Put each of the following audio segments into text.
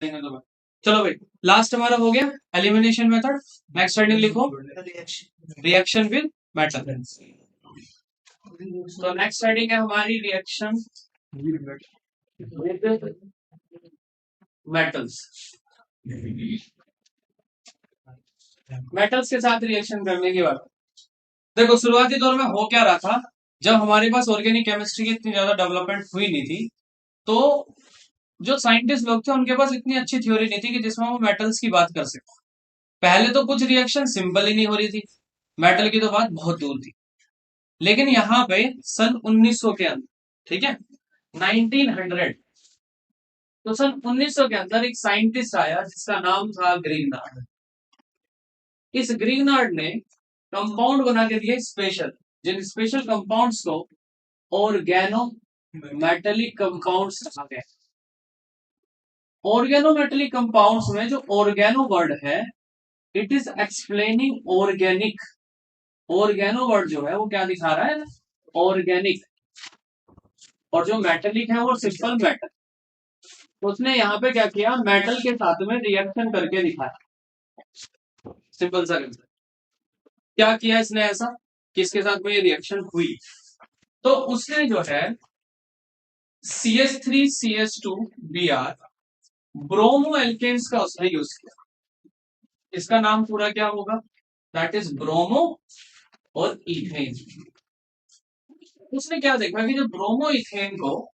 चलो भाई, लास्ट हमारा हो गया एलिमिनेशन मेथड। नेक्स्ट हेडिंग लिखो, रिएक्शन विद मेटल। तो नेक्स्ट हेडिंग है हमारी रिएक्शन विद मेटल्स। मेटल्स के साथ रिएक्शन करने की बात। देखो शुरुआती दौर में हो क्या रहा था, जब हमारे पास ऑर्गेनिक केमिस्ट्री की इतनी ज्यादा डेवलपमेंट हुई नहीं थी, तो जो साइंटिस्ट लोग थे उनके पास इतनी अच्छी थ्योरी नहीं थी कि जिसमें वो मेटल्स की बात कर सके। पहले तो कुछ रिएक्शन सिंपल ही नहीं हो रही थी, मेटल की तो बात बहुत दूर थी। लेकिन यहाँ पे सन 1900 के अंदर, ठीक है, 1900, तो सन 1900 के अंदर एक साइंटिस्ट आया जिसका नाम था ग्रीनगार्ड। इस ग्रीनगार्ड ने कंपाउंड बना के दिए स्पेशल, जिन स्पेशल कंपाउंड्स को ऑर्गेनो मेटेलिक कंपाउंड्स कहा गया। ऑर्गेनो मेटेलिक कंपाउंड्स में जो ऑर्गेनो वर्ड है, it is explaining organic. Organo word जो है वो क्या दिखा रहा है, ऑर्गेनिक। और जो मेटेलिक है वो सिंपल मेटल। उसने यहाँ पे क्या किया, मेटल के साथ में रिएक्शन करके दिखाया। सिंपल सा कंसेप्ट। क्या किया इसने ऐसा, किसके साथ में ये रिएक्शन हुई, तो उसने जो है CH3CH2Br ब्रोमो एल्केन्स का उसने यूज किया। इसका नाम पूरा क्या होगा, दैट इज ब्रोमो और इथेन। उसने क्या देखा कि जो ब्रोमो इथेन को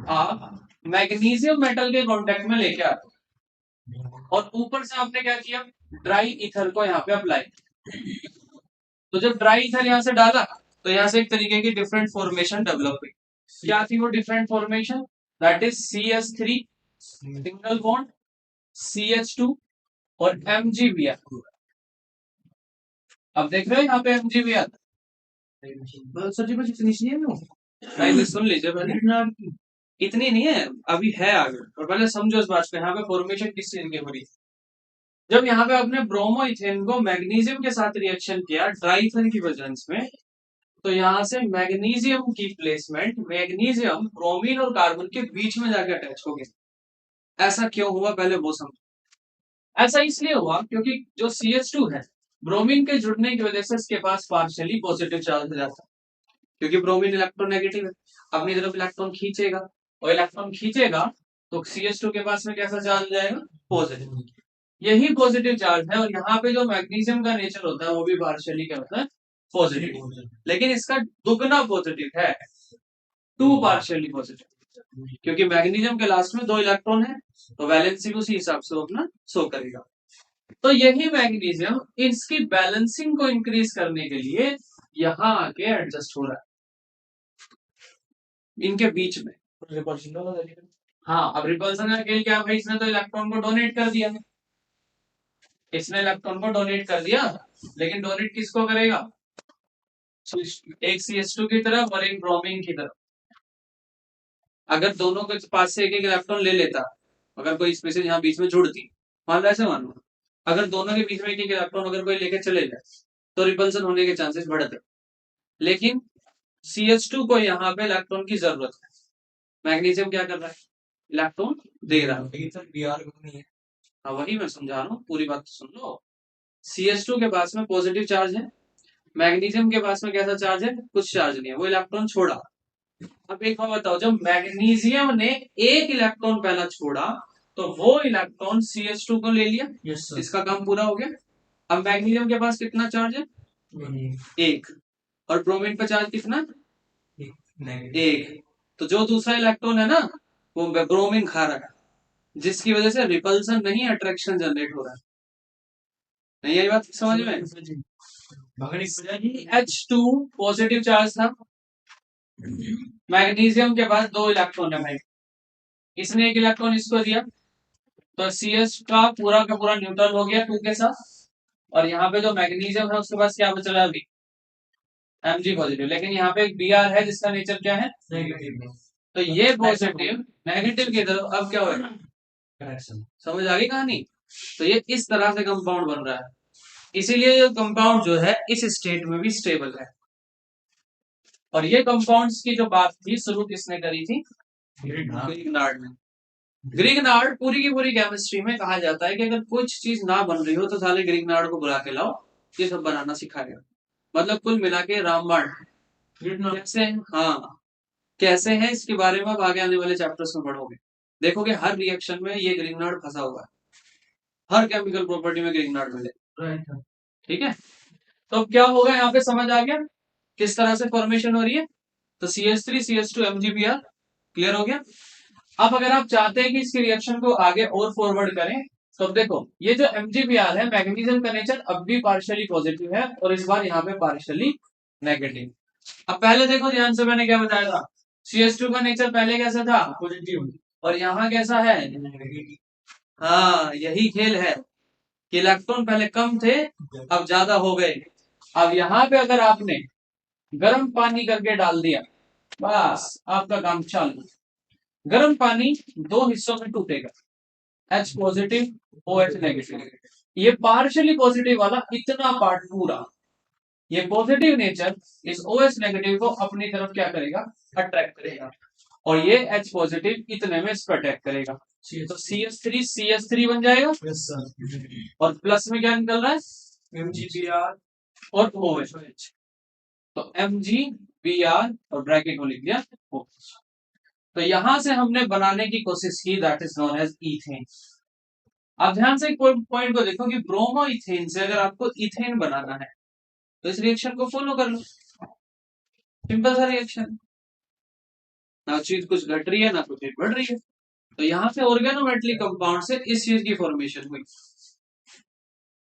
आप मैग्नीशियम मेटल के कांटेक्ट में लेके आते और ऊपर से आपने क्या किया, ड्राई ईथर को यहाँ पे अप्लाई। तो जब ड्राई ईथर यहाँ से डाला तो यहाँ से एक तरीके की डिफरेंट फॉर्मेशन डेवलप हुई। क्या थी वो different formation, that is CH3 single bond CH2 और MgBr। अब देख रहे हो यहाँ पे MgBr, नहीं सुन लीजिए पहले, इतनी नहीं है अभी है आगे, और पहले समझो इस बात को, यहाँ पे फॉर्मेशन किस चीज की हो रही है। जब यहाँ पे आपने ब्रोमो इथेन को मैग्नीशियम के साथ रिएक्शन किया ड्राईथन की वजह में, तो यहाँ से मैग्नीशियम की प्लेसमेंट मैग्नीशियम ब्रोमीन और कार्बन के बीच में जाकर अटैच हो गया। ऐसा क्यों हुआ पहले वो समझो। ऐसा इसलिए हुआ क्योंकि जो CH2 है, ब्रोमीन के जुड़ने की वजह से इसके पास पार्शियली पॉजिटिव चार्ज हो जाता है, क्योंकि ब्रोमीन इलेक्ट्रोनेगेटिव है, अपनी तरफ इलेक्ट्रॉन खींचेगा, और इलेक्ट्रॉन खींचेगा तो CH2 के पास में कैसा चार्ज जाएगा, पॉजिटिव। यही पॉजिटिव चार्ज है, और यहाँ पे जो मैग्नीशियम का नेचर होता है वो भी पार्शियली क्या होता है, पॉजिटिव। लेकिन इसका दुगना पॉजिटिव है, 2 पार्शियली पॉजिटिव, क्योंकि मैग्नीशियम के लास्ट में 2 इलेक्ट्रॉन है, तो वैलेंसी उसी हिसाब से वो अपना शो करेगा। तो यही मैग्नीशियम इसकी बैलेंसिंग को इंक्रीज करने के लिए यहाँ आके एडजस्ट हो रहा है इनके बीच में। हाँ, अब रिपल्सन का खेल क्या भाई, इसने तो इलेक्ट्रॉन को डोनेट कर दिया, इसने इलेक्ट्रॉन को डोनेट कर दिया, लेकिन डोनेट किसको करेगा, एक CH2 की तरफ और एक ब्रोमीन की तरफ। अगर दोनों के पास से एक एक इलेक्ट्रॉन ले लेता, अगर कोई स्पीशीज यहाँ बीच में जुड़ती, मान लो ऐसे मानो, अगर दोनों के बीच में एक एक इलेक्ट्रॉन अगर कोई लेके चले जाए तो रिपल्सन होने के चांसेस बढ़ते। लेकिन CH2 को यहाँ पे इलेक्ट्रॉन की जरूरत है, मैग्नीशियम क्या कर रहा है, इलेक्ट्रॉन दे रहा है। हाँ वही मैं समझा रहा हूँ, पूरी बात तो सुन लो। CH2 के पास में पॉजिटिव चार्ज है, मैग्नीशियम के पास में कैसा चार्ज है, कुछ चार्ज नहीं है, वो इलेक्ट्रॉन छोड़ा। अब एक बात बताओ, जब मैग्नीशियम ने एक इलेक्ट्रॉन पहला छोड़ा तो वो इलेक्ट्रॉन CH2 को ले लिया, इसका काम पूरा हो गया। अब मैग्नीशियम के पास कितना चार्ज है, एक, और ब्रोमीन पे चार्ज कितना, एक। तो जो दूसरा इलेक्ट्रॉन है ना, वो ब्रोमीन खा रहा है, जिसकी वजह से रिपल्सन नहीं अट्रैक्शन जनरेट हो रहा है। नहीं आई बात समझ में, H2 पॉजिटिव चार्ज था, मैग्नीशियम के पास 2 इलेक्ट्रॉन है भाई, इसने एक इलेक्ट्रॉन इसको दिया, तो CH का पूरा न्यूट्रल हो गया 2 के साथ, और यहाँ पे जो मैग्नीशियम है उसके पास क्या बचा है अभी, Mg पॉजिटिव। लेकिन यहाँ पे एक Br है जिसका नेचर क्या है, नेगेटिव। तो ये पॉजिटिव नेगेटिव की तरफ अब क्या होगा, समझ आ गई कहानी। तो ये इस तरह से कंपाउंड बन रहा है, इसीलिए ये कंपाउंड जो है इस स्टेट में भी स्टेबल है। और ये कंपाउंड्स की जो बात थी शुरू किसने करी थी, ग्रीनगार्ड ने। ग्रिग्नार्ड पूरी की पूरी केमिस्ट्री में कहा जाता है कि अगर कुछ चीज ना बन रही हो तो साले ग्रिग्नार्ड को बुला के लाओ, ये सब बनाना सिखाएगा। मतलब कुल मिला के रामबाण कैसे, हाँ कैसे है इसके बारे में आप आगे आने वाले चैप्टर्स में पढ़ोगे। देखोगे हर रिएक्शन में ये ग्रिग्नार्ड फंसा हुआ है, हर केमिकल प्रॉपर्टी में ग्रिग्नार्ड मिले। ठीक है, तो अब क्या होगा यहाँ पे समझ आ गया किस तरह से फॉर्मेशन हो रही है। तो CH3 CH2 MgBr क्लियर हो गया। अब अगर आप चाहते हैं कि इसकी रिएक्शन को आगे और फॉरवर्ड करें तो अब देखो ये जो MgBr है, मैग्नीशियम का नेचर अब भी पार्शियली पॉजिटिव है और इस बार यहाँ पे पार्शियली नेगेटिव। अब पहले देखो ध्यान से मैंने क्या बताया था, CH2 का नेचर पहले कैसा था, पॉजिटिव, और यहाँ कैसा है, हाँ यही खेल है कि इलेक्ट्रॉन पहले कम थे अब ज्यादा हो गए। अब यहाँ पे अगर आपने गर्म पानी करके डाल दिया, बस आपका काम चालू। गर्म पानी दो हिस्सों में टूटेगा, H पॉजिटिव OH नेगेटिव। ये पार्शियली पॉजिटिव वाला इतना पार्ट पूरा, ये पॉजिटिव नेचर इस OH नेगेटिव को अपनी तरफ क्या करेगा, अट्रैक्ट करेगा, और ये H पॉजिटिव इतने में इसको अटैक करेगा। तो CH3 बन जाएगा, और प्लस में क्या निकल रहा है, MgBr और OH। तो MgBr और ब्रैकेट में लिख दिया OH। तो यहां से हमने बनाने की कोशिश की, that is known as ethane. आप ध्यान से एक पॉइंट को देखो कि ब्रोमो इथेन से अगर आपको इथेन बनाना है तो इस रिएक्शन को फॉलो कर लो, सिंपल सा रिएक्शन, ना चीज कुछ घट रही है ना कुछ बढ़ रही है। तो यहाँ से ऑर्गेनोमेटलिक कंपाउंड से इस चीज की फॉर्मेशन हुई।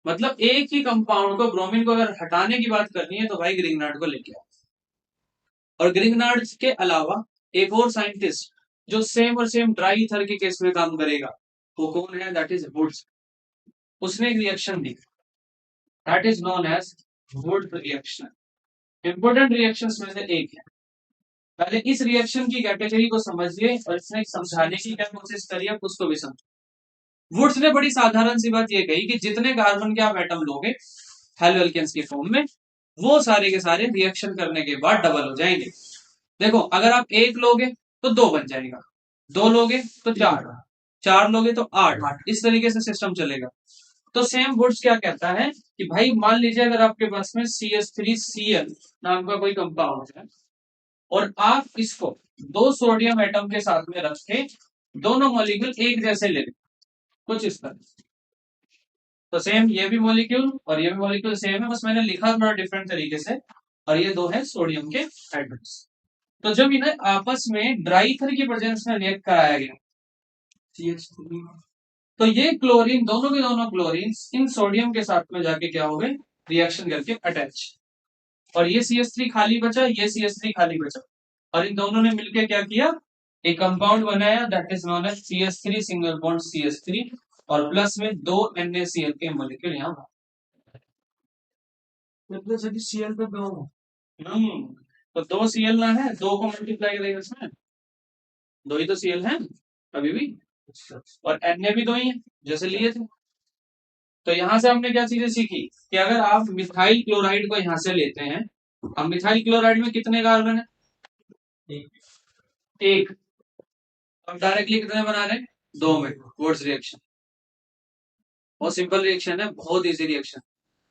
मतलब एक ही कंपाउंड को, ब्रोमीन को अगर हटाने की बात करनी है तो भाई ग्रिग्नार्ड को लेके आओ। और ग्रिग्नार्ड के अलावा एक और साइंटिस्ट जो सेम और सेम ड्राई ईथर के केस में काम करेगा वो कौन है, दैट इज वुड्स। उसने एक रिएक्शन दी, दैट इज नोन एज वुड रिएक्शन। इंपोर्टेंट रिएक्शंस में से एक है। पहले इस रिएक्शन की कैटेगरी को समझिए और इसने समझाने की क्या कोशिश करी है उसको भी समझ। वुड्स ने बड़ी साधारण सी बात ये कही कि जितने कार्बन के आप एटम लोगे हेलो एल्केन्स के फॉर्म में, वो सारे के सारे रिएक्शन करने के बाद डबल हो जाएंगे। देखो अगर आप एक लोगे तो दो बन जाएगा, दो लोगे तो चार, चार लोगे तो आठ, इस तरीके से सिस्टम चलेगा। तो सेम वुड्स क्या कहता है कि भाई मान लीजिए अगर आपके पास में CH3Cl नाम का कोई कंपाउंड है और आप इसको दो सोडियम एटम के साथ में रख के दोनों मॉलिक्यूल एक जैसे ले लें कुछ इस तरह, तो सेम ये भी मॉलिक्यूल और ये भी मॉलिक्यूल सेम है, बस मैंने लिखा थोड़ा डिफरेंट तरीके से, और ये दो है सोडियम के एटम्स। तो जब इन्हें आपस में ड्राई ईथर की प्रेजेंस में रिएक्ट कराया गया CH3, तो ये क्लोरीन, दोनों के दोनों क्लोरीन इन सोडियम के साथ में जाके क्या हो गए, रिएक्शन करके अटैच, और ये CH3 खाली बचा, ये CH3 खाली बचा, और इन दोनों ने मिलकर क्या किया, एक कंपाउंड बनाया that is known as CH3 single bond CH3, और प्लस में दो NaCl के मॉलिक्यूल यहाँ Cl पे दो, तो दो Cl ना है, दो को मल्टीप्लाई करेगा इसमें, दो ही तो Cl है अभी भी, और Na भी दो ही है जैसे लिए थे। तो यहां से हमने क्या चीजें सीखी कि अगर आप मिथाइल क्लोराइड को यहां से लेते हैं, अब मिथाइल क्लोराइड में कितने कार्बन है, एक, अब डायरेक्टली कितने बना रहे हैं, दो में, वुड्स रिएक्शन। बहुत सिंपल रिएक्शन है, बहुत इजी रिएक्शन।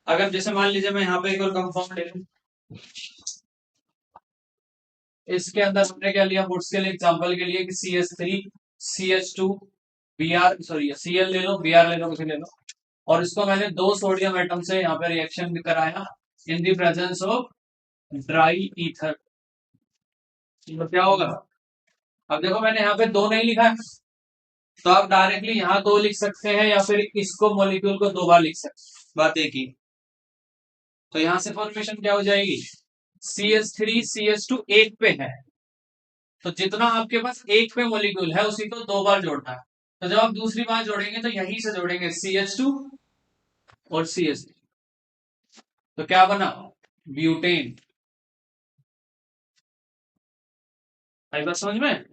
अगर जैसे मान लीजिए मैं यहाँ पे एक और कंपाउंड ले लूं, इसके अंदर हमने क्या लिया वुड्स के लिए एग्जांपल के लिए कि CH3 CH2 Br, sorry Cl ले लो, Br ले लो, कुछ ले लो, और इसको मैंने दो सोडियम एटम से यहाँ पे रिएक्शन भी कराया in the presence of dry ether, तो क्या होगा, अब देखो मैंने यहाँ पे दो नहीं लिखा है, तो आप डायरेक्टली यहाँ दो लिख सकते हैं या फिर इसको मॉलिक्यूल को दो बार लिख सकते हैं, बात एक ही। तो यहां से फॉर्मेशन क्या हो जाएगी, CH3 CH2 एक पे है, तो जितना आपके पास एक पे मॉलिक्यूल है उसी को दो बार जोड़ना है, तो जब आप दूसरी बार जोड़ेंगे तो यहीं से जोड़ेंगे CH2 और CH3, तो क्या बना, ब्यूटेन। आई बात समझ में,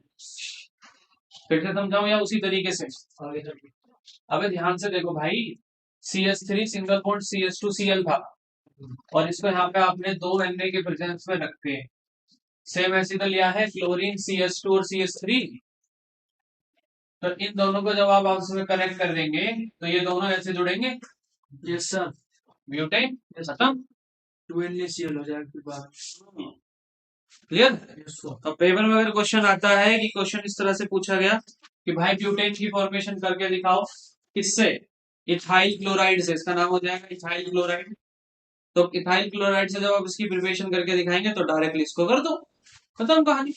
फिर से समझाऊं या उसी तरीके से, अबे ध्यान से देखो भाई, CH3 सिंगल बॉन्ड CH2Cl था, और इसको यहाँ पे आपने दो Na के प्रेजेंस में रखते हैं, सेम ऐसे तो लिया है क्लोरीन CH2 और CH3, तो इन दोनों को जब आप आपस में कनेक्ट कर देंगे तो ये दोनों ऐसे जुड़ेंगे। Yes sir. ब्यूटेन खत्म। 2NaCl हो जाएगा फिर बाहर। क्लियर। Yes sir. अब पेपर में अगर क्वेश्चन आता है कि क्वेश्चन इस तरह से पूछा गया कि भाई ब्यूटेन की फॉर्मेशन करके दिखाओ, किससे? इथाइल क्लोराइड से। इसका नाम हो जाएगा इथाइल क्लोराइड। तो इथाइल क्लोराइड से जब आप इसकी प्रिपरेशन करके दिखाएंगे तो डायरेक्टली इसको कर दो, खत्म कहानी।